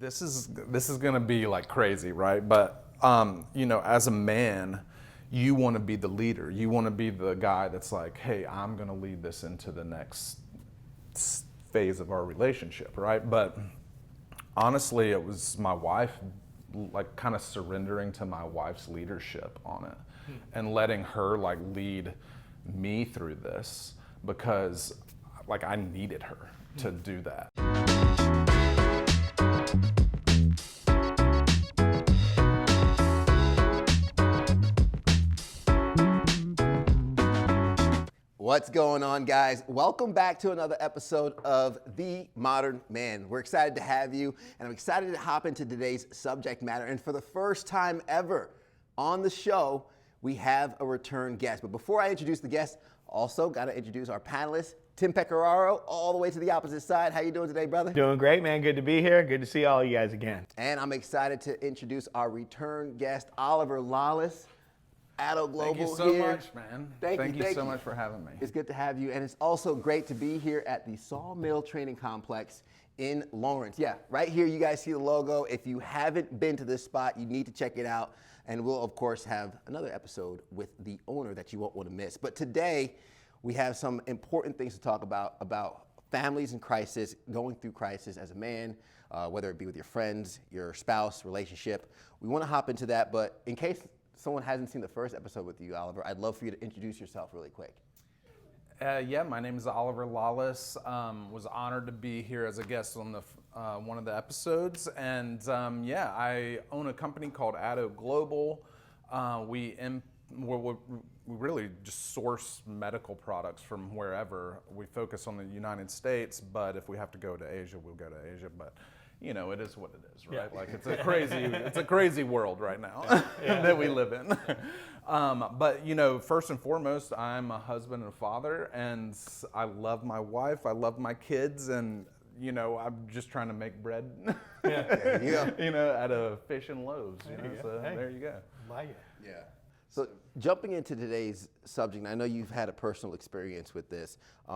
this is gonna be like crazy, right? But as a man, you want to be the leader. You want to be the guy that's like, hey, I'm gonna lead this into the next phase of our relationship, right? But honestly, it was my wife, like kind of surrendering to my wife's leadership on it, and letting her like lead me through this, because like I needed her to do that. What's going on, guys? Welcome back to another episode of The Modern Man. We're excited to have you, and I'm excited to hop into today's subject matter. And for the first time ever on the show, we have a return guest. But before I introduce the guest, also got to introduce our panelist, Tim Pecoraro, all the way to the opposite side. How you doing today, brother? Doing great, man. Good to be here. Good to see all you guys again. And I'm excited to introduce our return guest, Oliver Lollis. Global Thank you so much, man. Thank you so much for having me. It's good to have you, and it's also great to be here at the Sawmill Training Complex in Lawrence. Yeah, right here you guys see the logo. If you haven't been to this spot, you need to check it out, and we'll of course have another episode with the owner that you won't want to miss. But today, we have some important things to talk about families in crisis, going through crisis as a man, whether it be with your friends, your spouse, relationship. We want to hop into that, but in case someone hasn't seen the first episode with you, Oliver, I'd love for you to introduce yourself really quick. Yeah, my name is Oliver Lollis. Was honored to be here as a guest on the one of the episodes, and I own a company called Addo Global. We really just source medical products from wherever. We focus on the United States, but if we have to go to Asia, we'll go to Asia. But you know, it is what it is, right? Yeah. Like it's a crazy world right now that we live in. But you know, first and foremost, I'm a husband and a father, and I love my wife. I love my kids, and you know, I'm just trying to make bread. You know, out of fish and loaves. There you go. Like it. Yeah. So jumping into today's subject, I know you've had a personal experience with this. I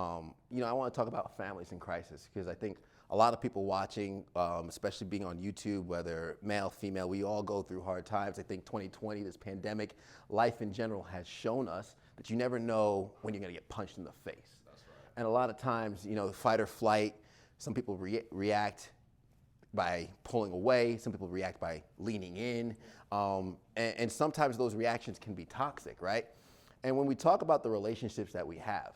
want to talk about families in crisis, because I think a lot of people watching, especially being on YouTube, whether male, female, we all go through hard times. I think 2020, this pandemic, life in general has shown us that you never know when you're going to get punched in the face. That's right. And a lot of times, you know, fight or flight, some people react by pulling away, some people react by leaning in, and sometimes those reactions can be toxic, right? And when we talk about the relationships that we have,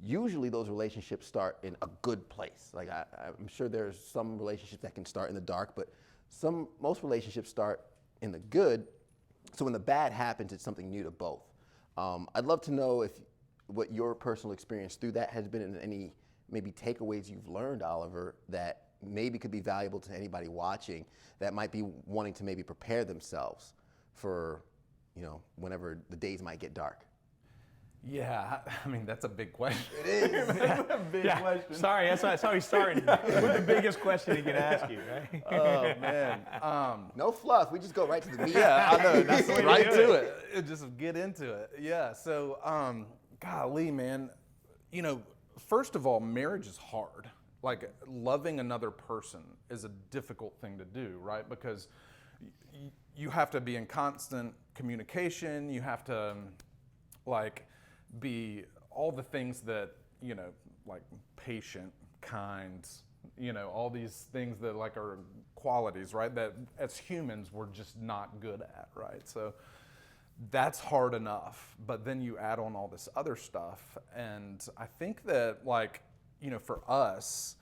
usually those relationships start in a good place. Like I'm sure there's some relationships that can start in the dark, but most relationships start in the good. So when the bad happens, it's something new to both. I'd love to know what your personal experience through that has been, and any maybe takeaways you've learned, Oliver, that maybe could be valuable to anybody watching that might be wanting to maybe prepare themselves for, you know, whenever the days might get dark. Yeah, I mean, that's a big question. It is. That's a big question. Sorry, that's how he started with the biggest question he can ask you, right? Oh, man. No fluff. We just go right to the meat. Yeah, I know. That's right to it. Just get into it. Yeah, so, golly, man. You know, first of all, marriage is hard. Like, loving another person is a difficult thing to do, right? Because you have to be in constant communication. You have to, be all the things that, you know, like patient, kind, you know, all these things that like are qualities, right? That as humans we're just not good at, right? So that's hard enough, but then you add on all this other stuff, and I think that, like, you know, for us,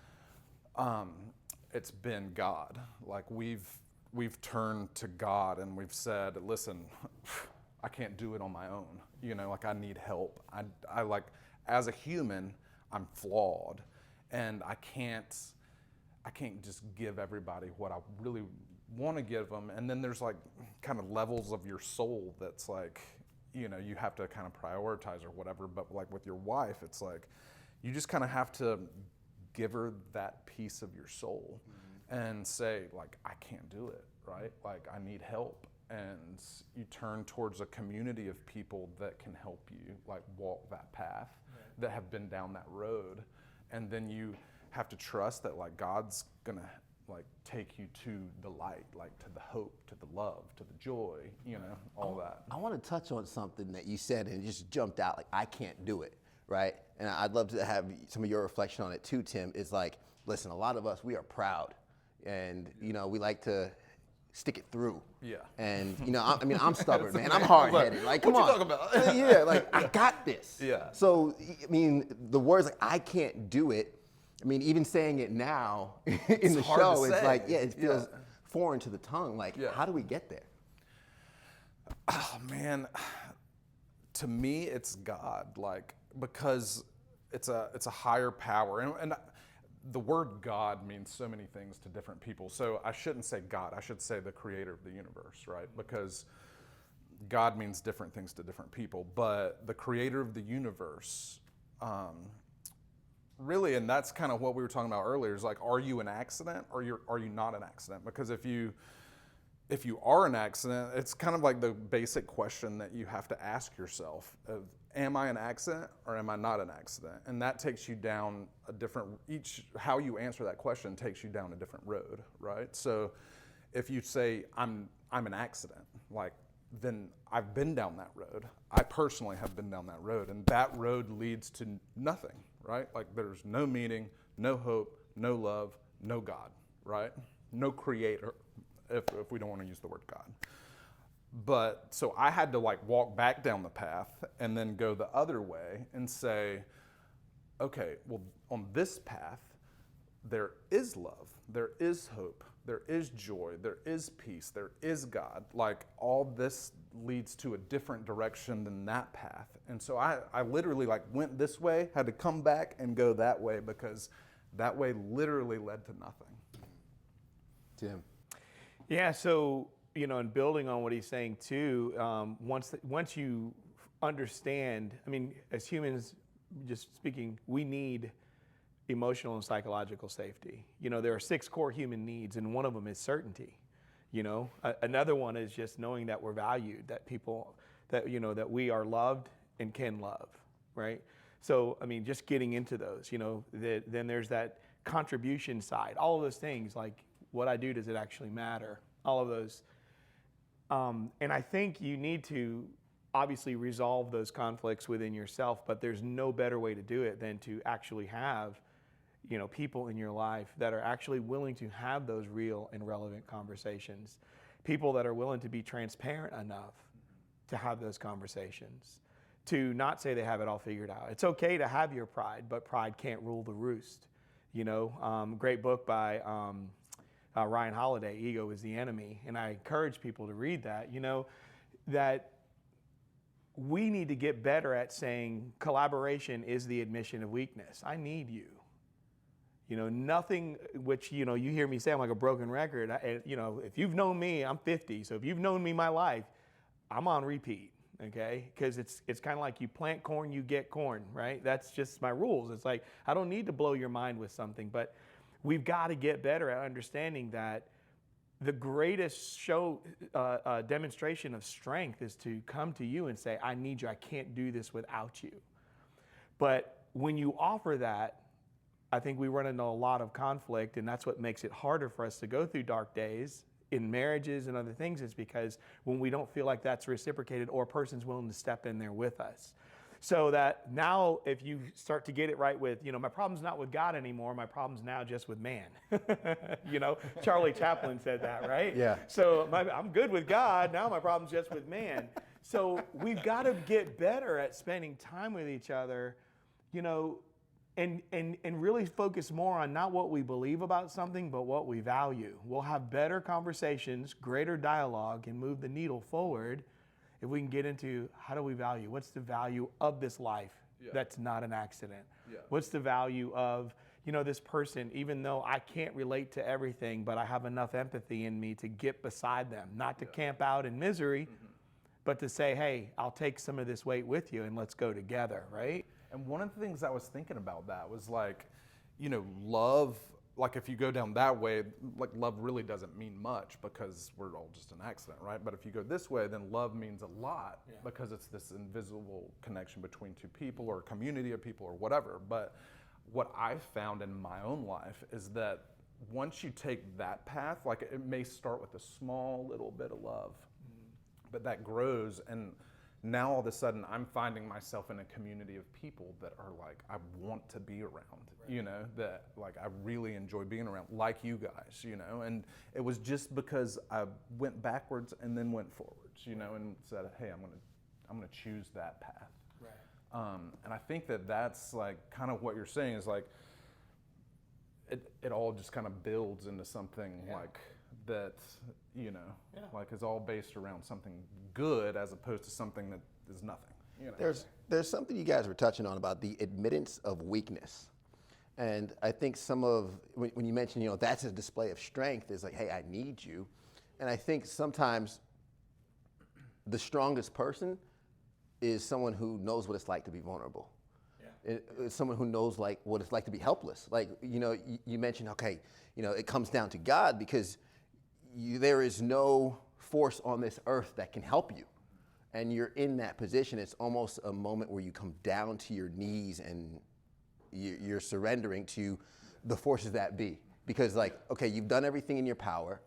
it's been God. Like we've turned to God and we've said, listen, I can't do it on my own. You know, like I need help. I like, as a human, I'm flawed, and I can't just give everybody what I really want to give them. And then there's like kind of levels of your soul that's like, you know, you have to kind of prioritize or whatever. But like with your wife, it's like, you just kind of have to give her that piece of your soul and say, like, I can't do it, right? Like, I need help. And you turn towards a community of people that can help you, like, walk that path, that have been down that road. And then you have to trust that, like, God's gonna like take you to the light, like to the hope, to the love, to the joy, you know, all that. I want to touch on something that you said and it just jumped out, like, I can't do it, right? And I'd love to have some of your reflection on it too, Tim. Is like, listen, a lot of us, we are proud and, you know, we like to stick it through. Yeah. And, you know, I'm stubborn, man. I'm hard-headed. Like, come on. What you talking about? Yeah, like, I got this. Yeah. So, I mean, the words like, I can't do it, I mean, even saying it now in the hard show, to it's say. like, yeah, it feels foreign to the tongue. Like, how do we get there? Oh, man. To me, it's God, like, because it's a higher power. And the word God means so many things to different people. So I shouldn't say God, I should say the creator of the universe, right? Because God means different things to different people. But the creator of the universe, really, and that's kind of what we were talking about earlier, is like, are you an accident or are you not an accident? Because if you are an accident, it's kind of like the basic question that you have to ask yourself of, am I an accident or am I not an accident? And that takes you down a different, how you answer that question takes you down a different road, right? So if you say, I'm an accident, like, then I've been down that road. I personally have been down that road, and that road leads to nothing, right? Like, there's no meaning, no hope, no love, no God, right? No creator, if we don't want to use the word God. But so I had to like walk back down the path and then go the other way and say, okay, well, on this path, there is love, there is hope, there is joy, there is peace, there is God. Like, all this leads to a different direction than that path. And so I literally like went this way, had to come back and go that way, because that way literally led to nothing. Tim. Yeah, so, you know, and building on what he's saying too, once you understand, I mean, as humans, just speaking, we need emotional and psychological safety. You know, there are 6 core human needs, and one of them is certainty. You know, another one is just knowing that we're valued, that people, that, you know, that we are loved and can love, right? So, I mean, just getting into those, you know, then there's that contribution side, all of those things, like, what I do, does it actually matter? All of those. And I think you need to obviously resolve those conflicts within yourself, but there's no better way to do it than to actually have, you know, people in your life that are actually willing to have those real and relevant conversations. People that are willing to be transparent enough to have those conversations, to not say they have it all figured out. It's okay to have your pride, but pride can't rule the roost. You know, great book by Ryan Holiday, Ego is the Enemy. And I encourage people to read that, you know, that we need to get better at saying collaboration is the admission of weakness. I need you. You know, nothing, which, you know, you hear me say I'm like a broken record. You know, if you've known me, I'm 50. So if you've known me my life, I'm on repeat, okay? Because it's kind of like you plant corn, you get corn, right? That's just my rules. It's like, I don't need to blow your mind with something, but we've got to get better at understanding that the greatest demonstration of strength is to come to you and say, I need you, I can't do this without you. But when you offer that, I think we run into a lot of conflict, and that's what makes it harder for us to go through dark days in marriages and other things, is because when we don't feel like that's reciprocated or a person's willing to step in there with us. So that now if you start to get it right with, you know, my problem's not with God anymore, my problem's now just with man. You know, Charlie Chaplin said that, right? Yeah. So I'm good with God, now my problem's just with man. So we've got to get better at spending time with each other, you know, and really focus more on not what we believe about something, but what we value. We'll have better conversations, greater dialogue, and move the needle forward if we can get into, how do we value? What's the value of this life that's not an accident? Yeah. What's the value of, you know, this person, even though I can't relate to everything, but I have enough empathy in me to get beside them, not to camp out in misery, but to say, hey, I'll take some of this weight with you and let's go together, right? And one of the things I was thinking about that was like, you know, love, like if you go down that way, like love really doesn't mean much because we're all just an accident, right? But if you go this way, then love means a lot because it's this invisible connection between two people or a community of people or whatever. But what I've found in my own life is that once you take that path, like it may start with a small little bit of love, but that grows, and now all of a sudden I'm finding myself in a community of people that are like, I want to be around, you know, that like I really enjoy being around, like you guys, you know, and it was just because I went backwards and then went forwards, you know, and said, hey, I'm gonna choose that path. Right. And I think that that's like kind of what you're saying is like, it all just kind of builds into something like that, you know, like is all based around something good as opposed to something that is nothing. You know? There's something you guys were touching on about the admittance of weakness. And I think when you mention, you know, that's a display of strength is like, hey, I need you. And I think sometimes the strongest person is someone who knows what it's like to be vulnerable. It's someone who knows like what it's like to be helpless. Like, you know, you mentioned, okay, you know, it comes down to God because there is no force on this earth that can help you. And you're in that position. It's almost a moment where you come down to your knees and you're surrendering to the forces that be. Because like, okay, you've done everything in your power.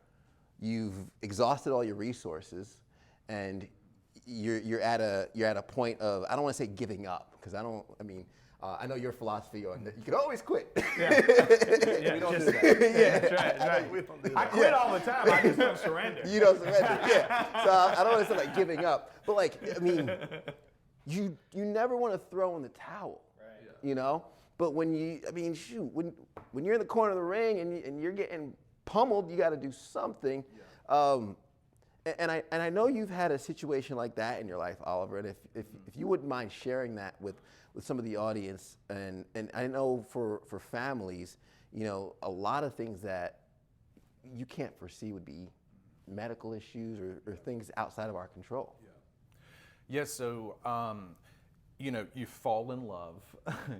You've exhausted all your resources, and you're at a point of, I don't want to say giving up, because I know your philosophy on that. You can always quit. Yeah. We don't do that. That's right. We don't do that. I quit all the time. I just don't surrender. You don't surrender. Yeah. So I don't want to say like giving up, but like, I mean, you never want to throw in the towel. Right. You know? But when when you're in the corner of the ring and you're getting pummeled, you got to do something. Yeah. And I know you've had a situation like that in your life, Oliver. And if you wouldn't mind sharing that with some of the audience, and I know for families, you know, a lot of things that you can't foresee would be medical issues or things outside of our control. Yeah. So, you know, you fall in love,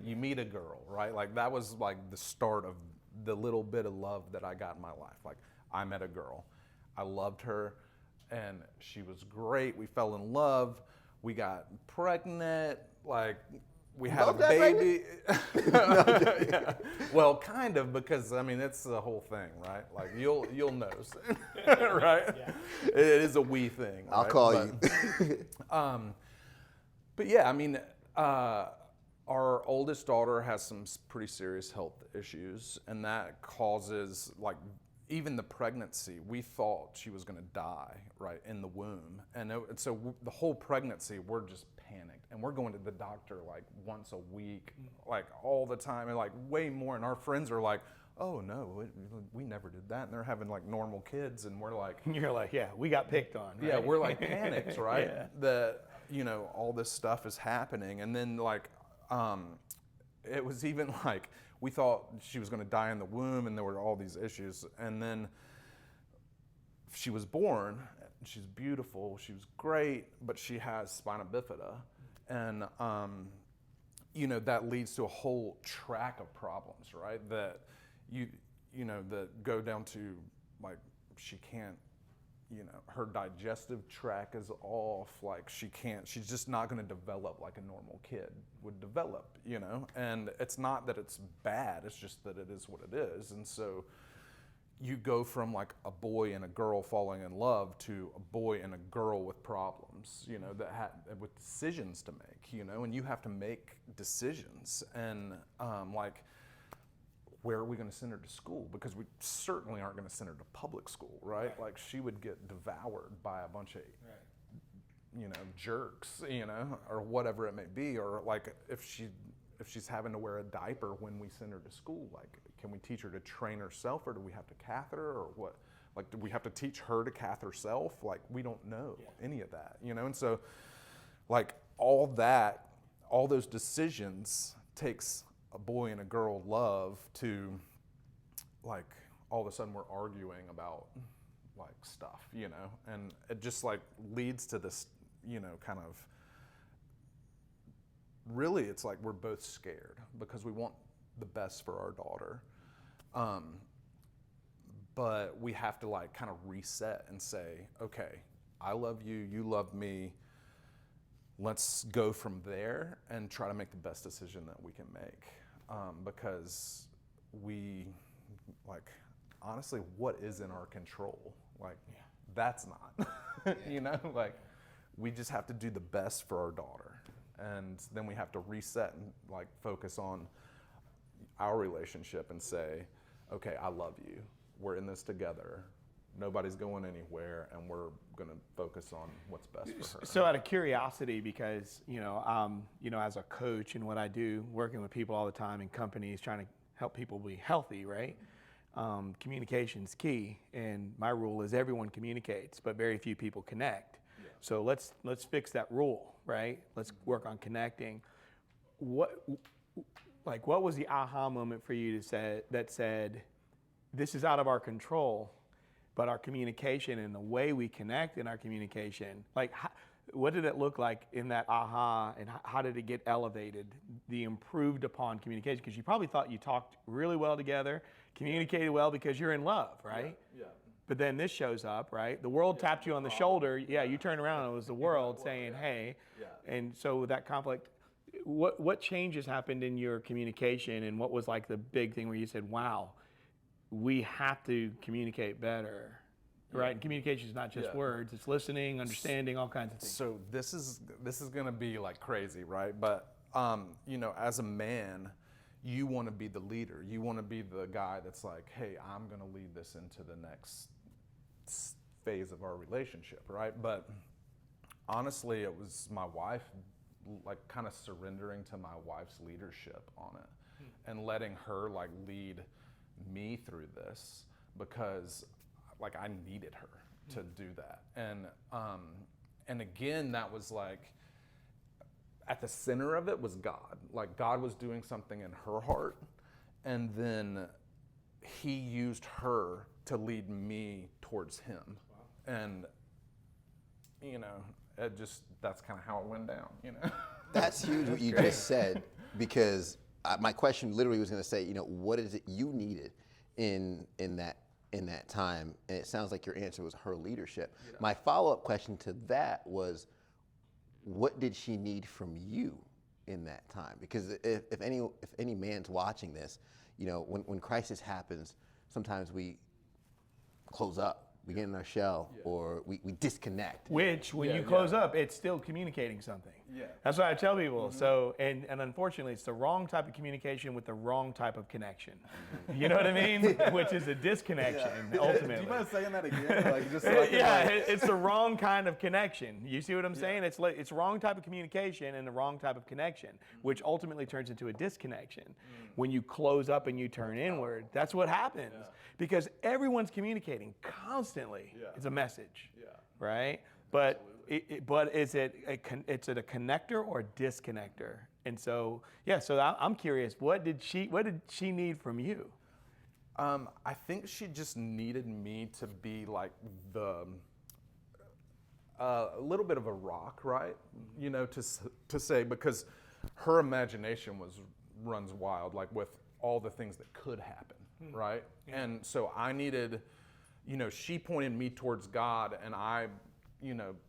you meet a girl, right? Like that was like the start of the little bit of love that I got in my life. Like I met a girl, I loved her, and she was great. We fell in love. We got pregnant. Like we had a baby. Yeah. Well, kind of, because I mean it's the whole thing, right? Like you'll know, right? Yeah. It is a we thing. I'll right? call you. But yeah, I mean, our oldest daughter has some pretty serious health issues, and that causes like. Even the pregnancy, we thought she was going to die right in the womb, and so the whole pregnancy, we're just panicked, and we're going to the doctor like once a week, like all the time, and like way more. And our friends are like, "Oh no, we never did that," and they're having like normal kids, and we're like, "You're like, yeah, we got picked on." Right? Yeah, we're like panicked, right? Yeah. That you know all this stuff is happening, and then like, it was even like. We thought she was going to die in the womb, and there were all these issues. And then she was born. She's beautiful. She was great, but she has spina bifida, and you know that leads to a whole track of problems, right? That you know that go down to like she can't. You know, her digestive tract is off, like she's just not going to develop like a normal kid would develop, you know? And it's not that it's bad, it's just that it is what it is. And so you go from like a boy and a girl falling in love to a boy and a girl with problems, you know, with decisions to make, you know, and you have to make decisions. And like, where are we going to send her to school? Because we certainly aren't going to send her to public school, right? Like she would get devoured by a bunch of, you know, jerks, you know, or whatever it may be. Or like if she's having to wear a diaper when we send her to school, like can we teach her to train herself, or do we have to cath her, or what? Like do we have to teach her to cath herself? Like we don't know any of that, you know? And so like all those decisions takes a boy and a girl love to like all of a sudden we're arguing about like stuff, you know, and it just like leads to this, you know, kind of really it's like we're both scared because we want the best for our daughter, but we have to like kind of reset and say, okay, I love you, you love me, let's go from there and try to make the best decision that we can make. Because we, like, honestly, what is in our control? Like, that's not, you know, like we just have to do the best for our daughter. And then we have to reset and like focus on our relationship and say, okay, I love you. We're in this together. Nobody's going anywhere, and we're going to focus on what's best for her. So, out of curiosity, because as a coach and what I do, working with people all the time in companies, trying to help people be healthy, right? Communication's key, and my rule is everyone communicates, but very few people connect. Yeah. So let's fix that rule, right? Let's work on connecting. What was the aha moment for you that said, this is out of our control? But our communication and the way we connect in our communication, what did it look like in that aha, and how did it get elevated, the improved upon communication? Because you probably thought you talked really well together, communicated well because you're in love, right? Yeah. But then this shows up, right? The world tapped you on the shoulder. Yeah, you turn around and it was the world saying, hey. Yeah. And so with that conflict, what changes happened in your communication, and what was like the big thing where you said, wow, we have to communicate better, right? And communication is not just words; it's listening, understanding, all kinds of things. So this is going to be like crazy, right? But as a man, you want to be the leader. You want to be the guy that's like, hey, I'm going to lead this into the next phase of our relationship, right? But honestly, it was my wife, like kind of surrendering to my wife's leadership on it, and letting her like lead me through this, because like I needed her to do that. And again, that was like at the center of it was God. Like God was doing something in her heart, and then he used her to lead me towards him. Wow. And that's kind of how it went down, That's huge what you just said, because my question literally was going to say, what is it you needed in that time? And it sounds like your answer was her leadership. Yeah. My follow-up question to that was, what did she need from you in that time? Because if any man's watching this, when crisis happens, sometimes we close up. We get in our shell, or we disconnect. Which, when you close up, it's still communicating something. Yeah. That's what I tell people. Mm-hmm. So, and unfortunately, it's the wrong type of communication with the wrong type of connection. You know what I mean? Which is a disconnection, ultimately. Do you mind saying that again? It's the wrong kind of connection. You see what I'm saying? It's wrong type of communication and the wrong type of connection, which ultimately turns into a disconnection. When you close up and you turn inward, that's what happens. Yeah. Because everyone's communicating constantly. Yeah. It's a message, right? But is it a connector or a disconnector? And so I'm curious, what did she need from you? I think she just needed me to be like a little bit of a rock, right? To say, because her imagination runs wild, like with all the things that could happen. Right? Yeah. And so I needed, she pointed me towards God, and I,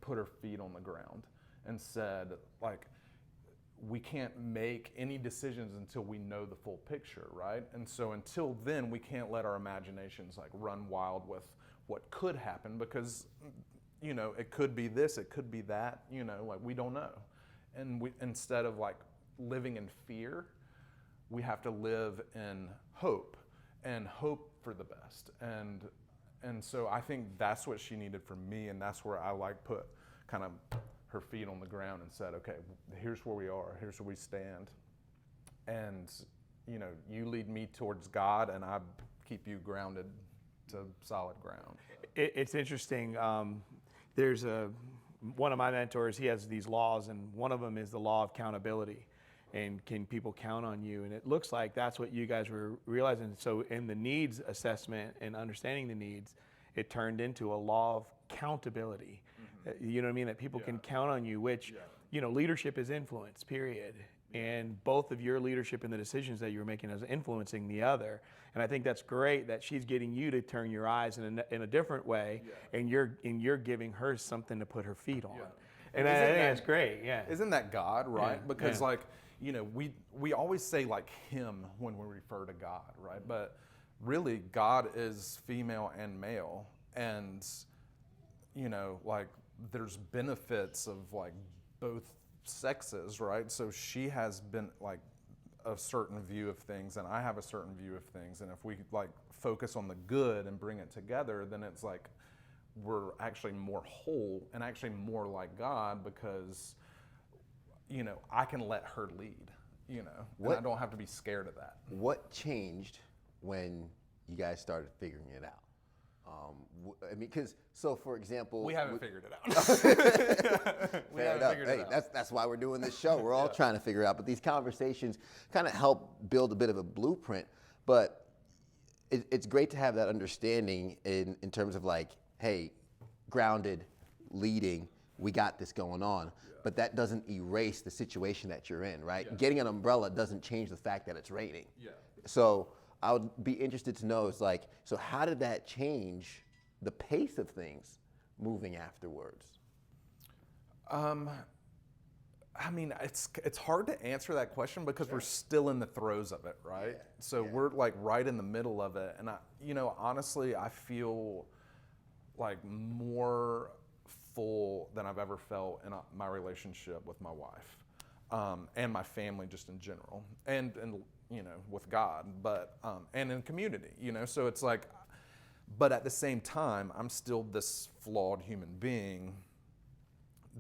put her feet on the ground and said, like, we can't make any decisions until we know the full picture, right? And so until then, we can't let our imaginations like run wild with what could happen, because, it could be this, it could be that, like we don't know. And instead of like living in fear, we have to live in hope. And hope for the best, and so I think that's what she needed from me, and that's where I put kind of her feet on the ground and said, okay, here's where we are, here's where we stand, and you lead me towards God, and I keep you grounded to solid ground. It's interesting. There's one of my mentors. He has these laws, and one of them is the law of accountability. And can people count on you? And it looks like that's what you guys were realizing. So in the needs assessment and understanding the needs, it turned into a law of accountability. Mm-hmm. You know what I mean? That people can count on you, which, leadership is influence, period. And both of your leadership and the decisions that you're making is influencing the other. And I think that's great that she's getting you to turn your eyes in a different way, and you're giving her something to put her feet on. And I think that's great, Isn't that God, right? Because we always say like him when we refer to God, right? But really God is female and male, and you know, like there's benefits of like both sexes, right? So she has been like a certain view of things, and I have a certain view of things, and if we like focus on the good and bring it together, then it's like we're actually more whole and actually more like God, because you know, I can let her lead, you know, and I don't have to be scared of that. What changed when you guys started figuring it out? I mean, because, so for example, We haven't figured it out. We fair haven't enough. figured it Hey, out. that's why we're doing this show. We're all trying to figure it out, but these conversations kind of help build a bit of a blueprint. But it's great to have that understanding in terms of like, hey, grounded, leading, we got this going on. But that doesn't erase the situation that you're in, right? Yeah. Getting an umbrella doesn't change the fact that it's raining. Yeah. So I would be interested to know, is like, so how did that change the pace of things moving afterwards? I mean, it's hard to answer that question because we're still in the throes of it, right? Yeah, So we're like right in the middle of it, and you know, honestly, I feel like more full than I've ever felt in my relationship with my wife, and my family just in general, and you know, with God, but and in community, you know. So it's like, but at the same time, I'm still this flawed human being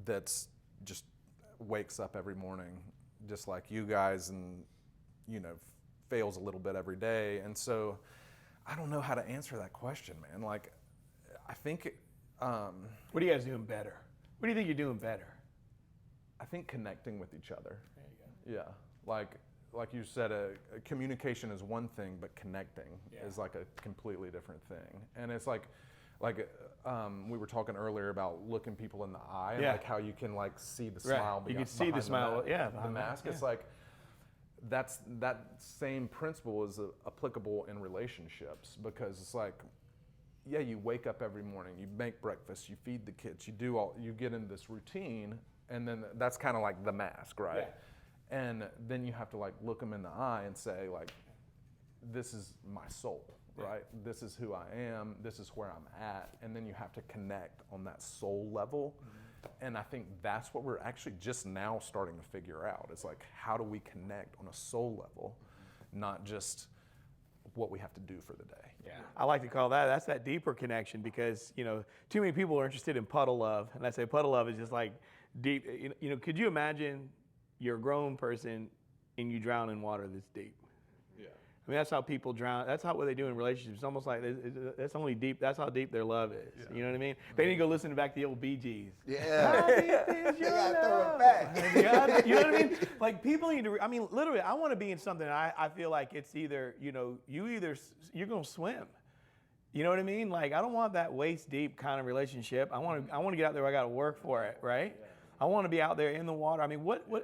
that's just wakes up every morning just like you guys, and you know, fails a little bit every day. And so I don't know how to answer that question, man. Like, I think What are you guys doing better? What do you think you're doing better? I think connecting with each other. There you go. Yeah, like you said, communication is one thing, but connecting is like a completely different thing. And it's like we were talking earlier about looking people in the eye, and like how you can like see the smile. You can see the smile. The behind mask. that. It's like that same principle is applicable in relationships, because it's like, yeah, you wake up every morning, you make breakfast, you feed the kids, you get in this routine, and then that's kind of like the mask, right? Yeah. And then you have to like look them in the eye and say like, this is my soul, right? This is who I am, this is where I'm at, and then you have to connect on that soul level. And I think that's what we're actually just now starting to figure out. It's like, how do we connect on a soul level, not just what we have to do for the day. Yeah, I like to call that's that deeper connection, because you know, too many people are interested in puddle love, and I say puddle love is just like deep. You know, could you imagine you're a grown person and you drown in water that's deep? Yeah. I mean, that's how people drown. That's how what they do in relationships. It's almost like that's only deep. That's how deep their love is. Yeah. You know what I mean? They need to go listen back to the old Bee Gees. Yeah. How deep is your gotta throw it love? back. You know what I mean? Like, people need to. I mean, literally, I want to be in something. I feel like it's either, you know, you're gonna swim. You know what I mean? Like, I don't want that waist deep kind of relationship. I want to get out there where I got to work for it, right? Yeah. I want to be out there in the water. I mean,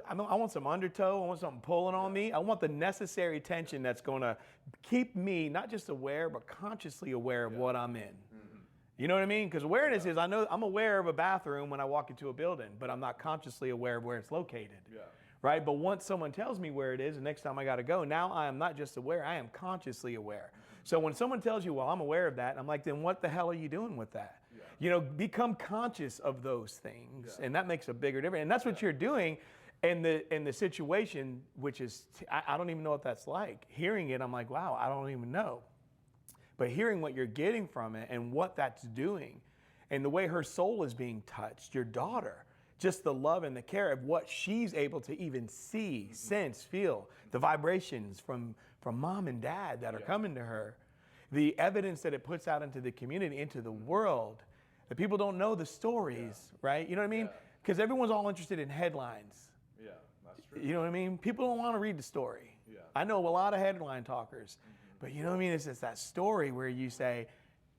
I want some undertow. I want something pulling on me. I want the necessary tension that's going to keep me not just aware, but consciously aware of what I'm in. Mm-hmm. You know what I mean? Because awareness is, I know I'm aware of a bathroom when I walk into a building, but I'm not consciously aware of where it's located. Yeah. Right? But once someone tells me where it is, the next time I got to go, now I am not just aware, I am consciously aware. So when someone tells you, well, I'm aware of that, I'm like, then what the hell are you doing with that? Yeah. You know, become conscious of those things, and that makes a bigger difference. And that's what you're doing in the situation, which is, I don't even know what that's like. Hearing it, I'm like, wow, I don't even know. But hearing what you're getting from it and what that's doing, and the way her soul is being touched, your daughter, just the love and the care of what she's able to even see, sense, feel, the vibrations from mom and dad that are coming to her, the evidence that it puts out into the community, into the world, that people don't know the stories, right? You know what I mean? Because everyone's all interested in headlines. Yeah, that's true. You know what I mean? People don't want to read the story. Yeah. I know a lot of headline talkers, but you know what I mean? It's just that story where you say,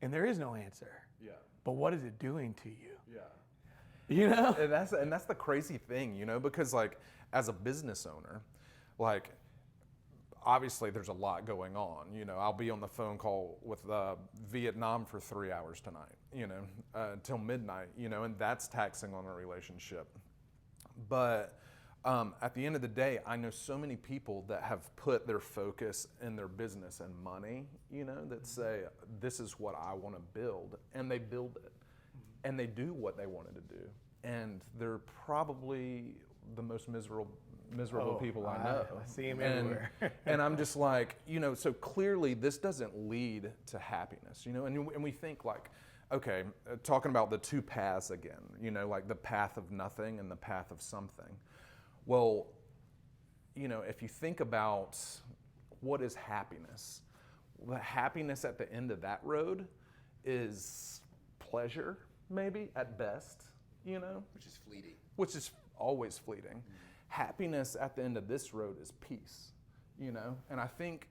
and there is no answer. Yeah. But what is it doing to you? Yeah. You know? And that's the crazy thing, you know, because like as a business owner, like obviously there's a lot going on. You know, I'll be on the phone call with Vietnam for 3 hours tonight, you know, till midnight, you know, and that's taxing on a relationship. But at the end of the day, I know so many people that have put their focus in their business and money, that say, this is what I want to build, and they build it, and they do what they wanted to do, and they're probably the most miserable people I know. I see them everywhere. And I'm just like, so clearly this doesn't lead to happiness, and we think like, okay, talking about the two paths again, like the path of nothing and the path of something. Well, if you think about what is happiness, the happiness at the end of that road is pleasure, maybe at best, Which is fleeting. which is always fleeting. Happiness at the end of this road is peace, and I think,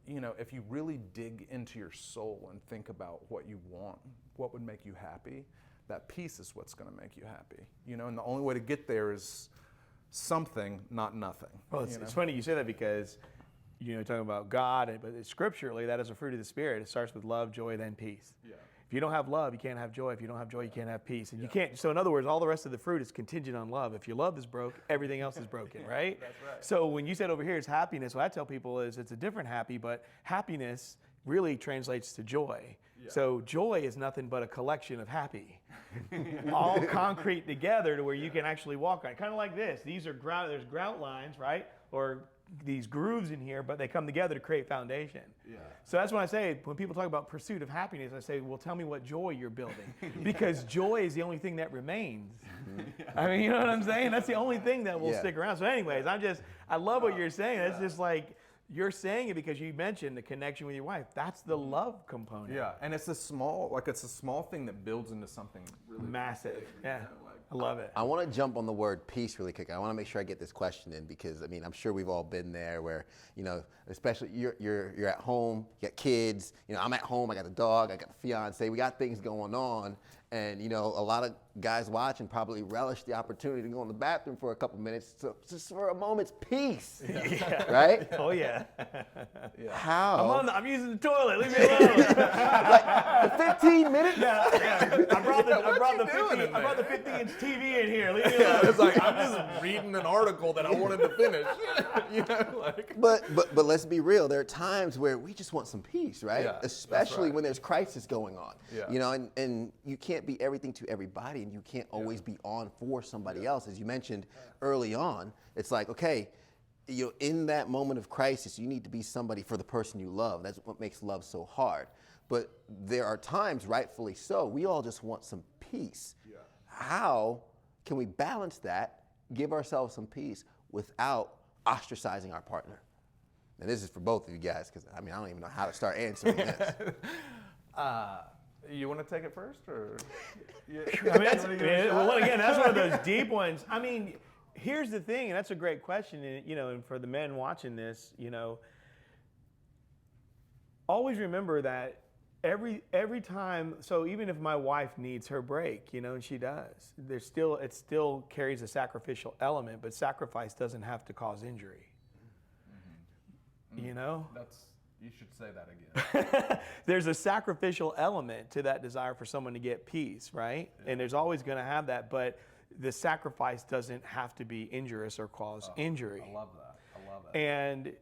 if you really dig into your soul and think about what you want, what would make you happy, that peace is what's going to make you happy, and the only way to get there is something, not nothing. Well, it's funny you say that because, talking about God, but scripturally, that is a fruit of the Spirit. It starts with love, joy, then peace. Yeah. If you don't have love, you can't have joy. If you don't have joy, you can't have peace. And you can't, so in other words, all the rest of the fruit is contingent on love. If your love is broke, everything else is broken, right? That's right. So when you said over here is happiness, what I tell people is it's a different happy, but happiness really translates to joy. Yeah. So joy is nothing but a collection of happy, all concrete together to where you can actually walk on it. Kind of like this. These are there's grout lines, right? Or these grooves in here, but they come together to create foundation. Yeah. So that's when I say, when people talk about pursuit of happiness, I say, well, tell me what joy you're building. Because joy is the only thing that remains. I mean, you know what I'm saying? That's the only thing that will stick around. So anyways, I love what you're saying. It's just like, you're saying it because you mentioned the connection with your wife. That's the love component. Yeah, and it's a small thing that builds into something really massive. Big, yeah. I love it. I want to jump on the word peace really quick. I want to make sure I get this question in because I'm sure we've all been there where, especially you're at home, you got kids, I'm at home, I got a dog, I got a fiance, we got things going on, and a lot of guys watching probably relish the opportunity to go in the bathroom for a couple minutes, so just for a moment's peace, right? Oh yeah. How? I'm using the toilet. Leave me alone. Like 15 minutes? Yeah. I brought the 50-inch TV in here. Leave me alone. It's like I'm just reading an article that I wanted to finish. But let's be real. There are times where we just want some peace, right? Yeah, especially right. when there's crisis going on. Yeah. And you can't be everything to everybody, and you can't always be on for somebody else. As you mentioned early on, it's like, okay, in that moment of crisis, you need to be somebody for the person you love. That's what makes love so hard. But there are times, rightfully so, we all just want some peace. Yeah. How can we balance that, give ourselves some peace without ostracizing our partner? And this is for both of you guys, because I don't even know how to start answering this. You want to take it first, or? Well, again, that's one of those deep ones. Here's the thing, and that's a great question, and and for the men watching this, always remember that every time. So even if my wife needs her break, and she does, it still carries a sacrificial element, but sacrifice doesn't have to cause injury. Mm-hmm. You should say that again. There's a sacrificial element to that desire for someone to get peace, right? Yeah. And there's always going to have that, but the sacrifice doesn't have to be injurious or cause injury. I love that. And,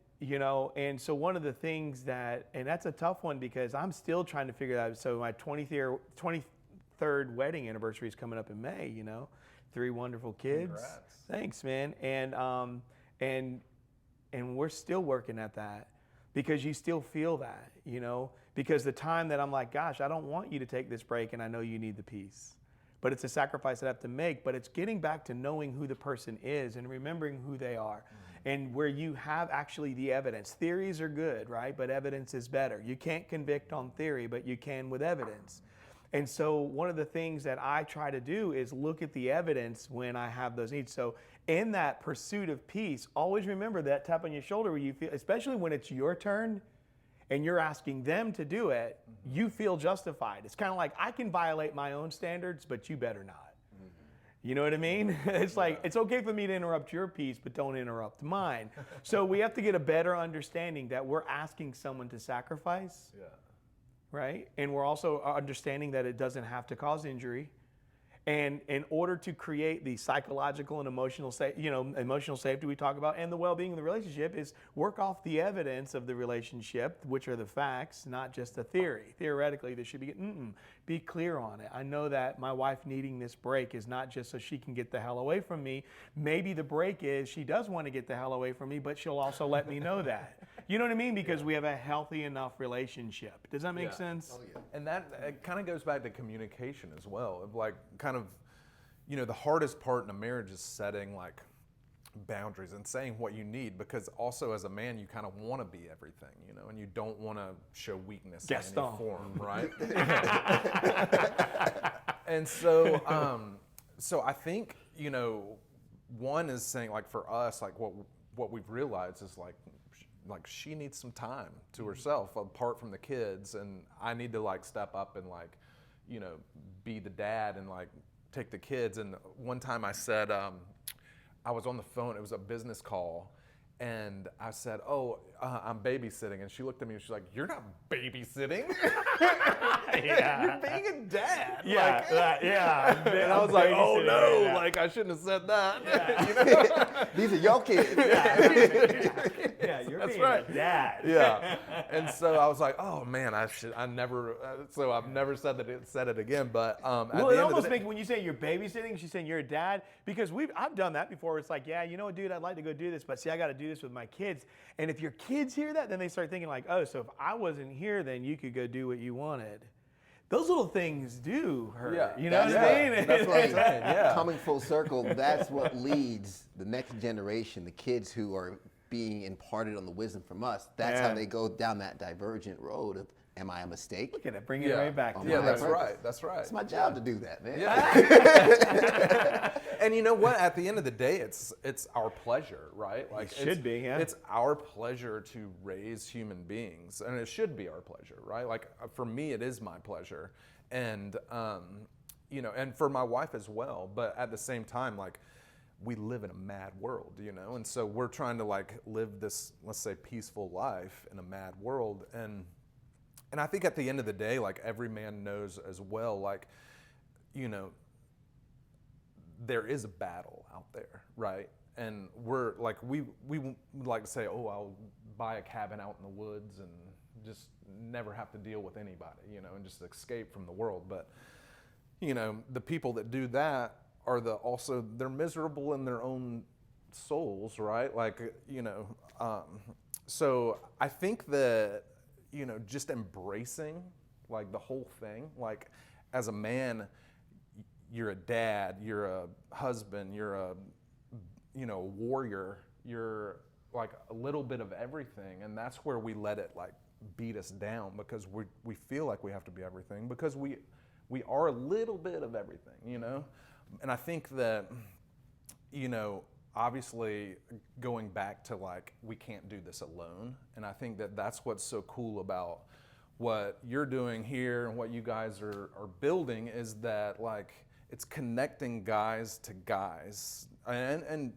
and so one of the things and that's a tough one because I'm still trying to figure that out. So my 23rd wedding anniversary is coming up in May, 3 wonderful kids. Congrats. Thanks, man. And we're still working at that. Because you still feel that, because the time that I'm like, gosh, I don't want you to take this break and I know you need the peace. But it's a sacrifice that I have to make, but it's getting back to knowing who the person is and remembering who they are. Mm-hmm. And where you have actually the evidence. Theories are good, right? But evidence is better. You can't convict on theory, but you can with evidence. And so one of the things that I try to do is look at the evidence when I have those needs. So in that pursuit of peace, always remember that tap on your shoulder where you feel, especially when it's your turn and you're asking them to do it, you feel justified. It's kind of like, I can violate my own standards, but you better not. Mm-hmm. You know what I mean? It's like, it's okay for me to interrupt your peace, but don't interrupt mine. So we have to get a better understanding that we're asking someone to sacrifice. Yeah. Right? And we're also understanding that it doesn't have to cause injury. And in order to create the psychological and emotional safety we talk about, and the well-being of the relationship, is work off the evidence of the relationship, which are the facts, not just a theory. Theoretically, there should be clear on it. I know that my wife needing this break is not just so she can get the hell away from me. Maybe the break is she does want to get the hell away from me, but she'll also let me know that. You know what I mean? Because we have a healthy enough relationship. Does that make sense? Oh, yeah. And that it kind of goes back to communication as well. Of like, kind of, the hardest part in a marriage is setting like boundaries and saying what you need, because also as a man, you kind of want to be everything, and you don't want to show weakness in any form, right? And so, so I think, one is saying, like, for us, like what we've realized is like she needs some time to herself apart from the kids, and I need to like step up and like, be the dad and like take the kids. And one time I said, I was on the phone, it was a business call, and I said, I'm babysitting. And she looked at me and she's like, "You're not babysitting." Yeah. You're being a dad. Yeah, Like, yeah. And I was like, "Oh no, like I shouldn't have said that." Yeah. These are your kids. Yeah, you're That's being right. a dad. Yeah. And so I was like, "Oh man, so I've never said it again." But at Well, the it end of the almost day, makes, when you say you're babysitting, she's saying you're a dad, because I've done that before. It's like, yeah, you know what, dude, I'd like to go do this, but see, I got to do this with my kids. And if your kids hear that, then they start thinking like, oh, so if I wasn't here, then you could go do what you wanted. Those little things do hurt. Yeah. You know what I mean? That's like Yeah. coming full circle. That's what leads the next generation, the kids who are being imparted on the wisdom from us. That's how they go down that divergent road of, am I a mistake? Look at it, bring it right back to On Yeah, my that's purpose. right. That's right. It's my job to do that, man. Yeah. And you know what? At the end of the day, it's our pleasure, right? Like It should be, yeah. It's our pleasure to raise human beings, and it should be our pleasure, right? Like for me, it is my pleasure, and and for my wife as well. But at the same time, like, we live in a mad world, and so we're trying to like live this, let's say, peaceful life in a mad world, and I think at the end of the day, like, every man knows as well, like, there is a battle out there, right? And we're like, we would like to say, oh, I'll buy a cabin out in the woods and just never have to deal with anybody, and just escape from the world. But, the people that do that are they're miserable in their own souls, right? Like, so I think that, just embracing like the whole thing, like as a man, you're a dad, you're a husband, you're a warrior, you're like a little bit of everything. And that's where we let it like beat us down, because we feel like we have to be everything, because we are a little bit of everything, And I think that, obviously going back to like, we can't do this alone. And I think that that's what's so cool about what you're doing here and what you guys are building, is that like, it's connecting guys to guys, and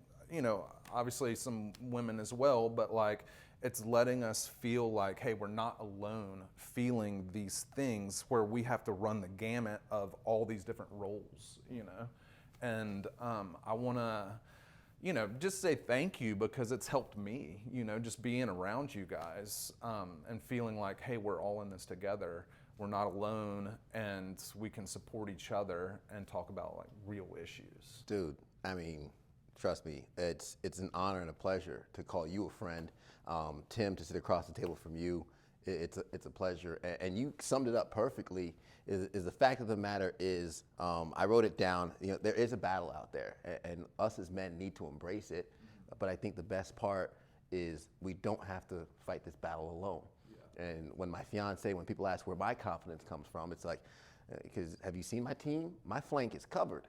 obviously some women as well, but like, it's letting us feel like, hey, we're not alone feeling these things where we have to run the gamut of all these different roles, and I want to, just say thank you, because it's helped me, just being around you guys, and feeling like, hey, we're all in this together. We're not alone, and we can support each other and talk about like real issues. Dude, I mean, trust me, it's an honor and a pleasure to call you a friend. Tim, to sit across the table from you, it's a pleasure. And you summed it up perfectly. Is the fact of the matter is, I wrote it down. There is a battle out there, and us as men need to embrace it. But I think the best part is we don't have to fight this battle alone. And when when people ask where my confidence comes from, it's like, because have you seen my team? My flank is covered.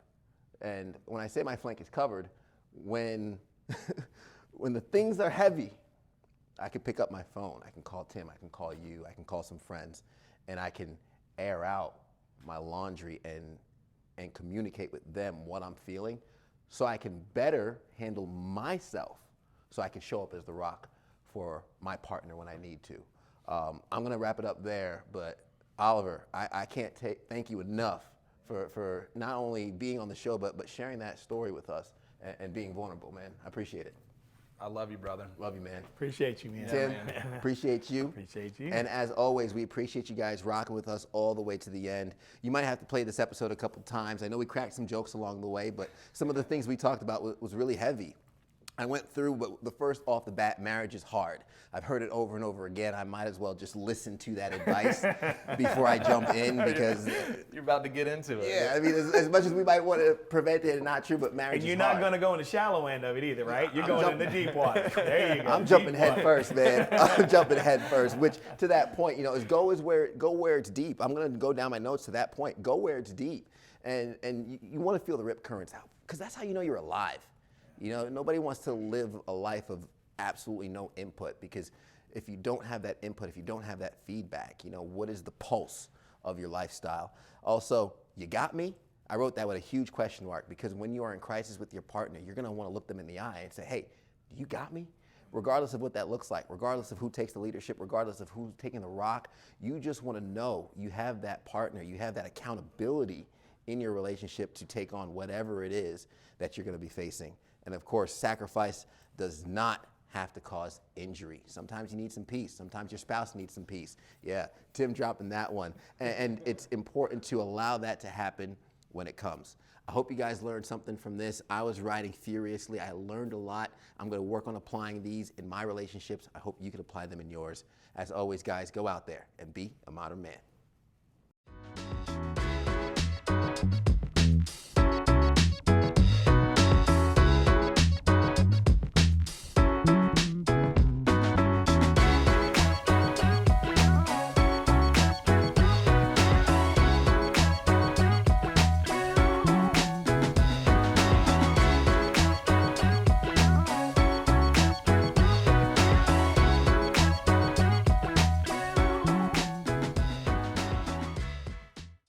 And when I say my flank is covered, when the things are heavy, I can pick up my phone. I can call Tim. I can call you. I can call some friends, and I can air out my laundry and communicate with them what I'm feeling, so I can better handle myself, so I can show up as the rock for my partner when I need to. I'm going to wrap it up there, but Oliver, I can't thank you enough for not only being on the show, but sharing that story with us and being vulnerable, man. I appreciate it. I love you, brother. Love you, man. Appreciate you, man. Tim, man. appreciate you. Appreciate you. And as always, we appreciate you guys rocking with us all the way to the end. You might have to play this episode a couple times. I know we cracked some jokes along the way, but some of the things we talked about was really heavy. I went through, but the first off the bat, marriage is hard. I've heard it over and over again. I might as well just listen to that advice before I jump in, because You're about to get into it. yeah, I mean, as much as we might want to prevent it, not true, but marriage And you're is not hard. going to go in the shallow end of it either, right? You're going in the deep water. There you go. I'm jumping deep head water. first, man. I'm jumping head first, which to that point, is go where it's deep. I'm going to go down my notes to that point. Go where it's deep. And you want to feel the rip currents out, because that's how you know you're alive. Nobody wants to live a life of absolutely no input, because if you don't have that input, if you don't have that feedback, what is the pulse of your lifestyle? Also, you got me? I wrote that with a huge question mark, because when you are in crisis with your partner, you're going to want to look them in the eye and say, hey, you got me? Regardless of what that looks like, regardless of who takes the leadership, regardless of who's taking the rock, you just want to know you have that partner, you have that accountability in your relationship to take on whatever it is that you're going to be facing. And of course, sacrifice does not have to cause injury. Sometimes you need some peace. Sometimes your spouse needs some peace. Yeah, Tim dropping that one. And it's important to allow that to happen when it comes. I hope you guys learned something from this. I was riding furiously. I learned a lot. I'm going to work on applying these in my relationships. I hope you can apply them in yours. As always, guys, go out there and be a modern man.